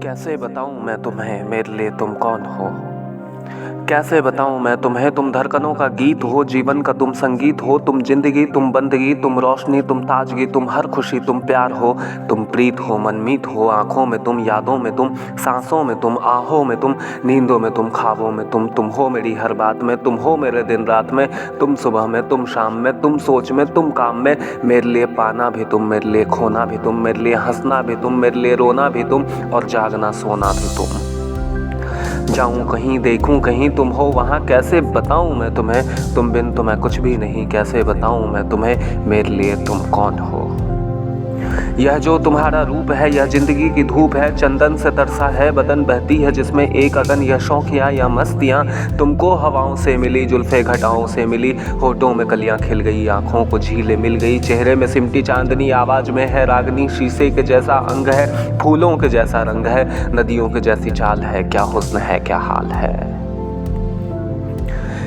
कैसे बताऊं मैं तुम्हें मेरे लिए तुम कौन हो। कैसे बताऊं मैं तुम्हें, तुम धड़कनों का गीत हो, जीवन का तुम संगीत हो। तुम जिंदगी, तुम बंदगी, तुम रोशनी, तुम ताजगी, तुम हर खुशी, तुम प्यार हो। तुम प्रीत हो, मनमीत हो, आंखों में तुम, यादों में तुम, सांसों में तुम, आहों में तुम, नींदों में तुम, ख्वाबों में तुम हो मेरी हर बात में, तुम हो मेरे दिन रात में, तुम सुबह में, तुम शाम में, तुम सोच में, तुम काम में। मेरे लिए पाना भी तुम, मेरे लिए खोना भी तुम, मेरे लिए हंसना भी तुम, मेरे लिए रोना भी तुम, और जागना सोना भी तुम। जाऊं कहीं, देखूं कहीं, तुम हो वहाँ। कैसे बताऊं मैं तुम्हें, तुम बिन तो मैं कुछ भी नहीं। कैसे बताऊं मैं तुम्हें, मेरे लिए तुम कौन हो। यह जो तुम्हारा रूप है, यह जिंदगी की धूप है, चंदन से तरसा है बदन, बहती है जिसमें एक अगन। यह शौकियाँ या मस्तियाँ तुमको हवाओं से मिली, जुल्फे घटाओं से मिली, होठों में कलियां खिल गई, आंखों को झीलें मिल गई, चेहरे में सिमटी चांदनी, आवाज में है रागनी, शीशे के जैसा अंग है, फूलों के जैसा रंग है, नदियों के जैसी चाल है, क्या हुस्न है, क्या हाल है।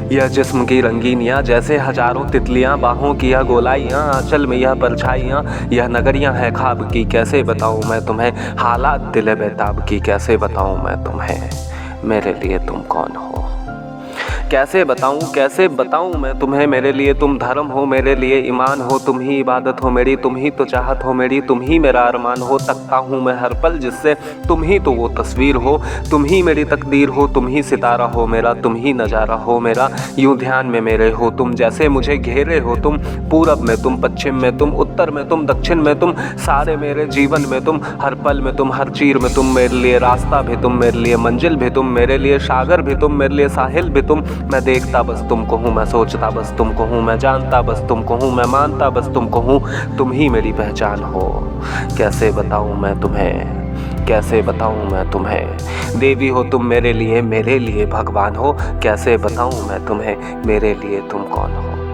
यह जिस्म की रंगीनियाँ जैसे हजारों तितलियाँ, बाहों की यह गोलाइयाँ, आंचल में यह परछाइयाँ, यह नगरियाँ है ख्वाब की। कैसे बताऊँ मैं तुम्हें, हालात दिल बेताब की। कैसे बताऊँ मैं तुम्हें, मेरे लिए तुम कौन हो। कैसे बताऊं मैं तुम्हें, मेरे लिए तुम धर्म हो, मेरे लिए ईमान हो, तुम ही इबादत हो मेरी, तुम ही तो चाहत हो मेरी, तुम ही मेरा अरमान हो। तकता हूँ मैं हर पल जिससे, तुम ही तो वो तस्वीर हो, तुम ही मेरी तकदीर हो, तुम ही सितारा हो मेरा, तुम ही नजारा हो मेरा। यूं ध्यान में मेरे हो तुम, जैसे मुझे घेरे हो तुम, पूरब में तुम, पश्चिम में तुम, उत्तर में तुम, दक्षिण में तुम, सारे मेरे जीवन में तुम, हर पल में तुम, हर चीर में तुम। मेरे लिए रास्ता भी तुम, मेरे लिए मंजिल भी तुम, मेरे लिए सागर भी तुम, मेरे लिए साहिल भी तुम। मैं देखता बस तुमको हूँ, मैं सोचता बस तुमको हूँ, मैं जानता बस तुमको हूँ, मैं मानता बस तुमको हूँ, तुम ही मेरी पहचान हो। कैसे बताऊँ मैं तुम्हें, कैसे बताऊँ मैं तुम्हें, देवी हो तुम मेरे लिए भगवान हो। कैसे बताऊँ मैं तुम्हें, मेरे लिए तुम कौन हो।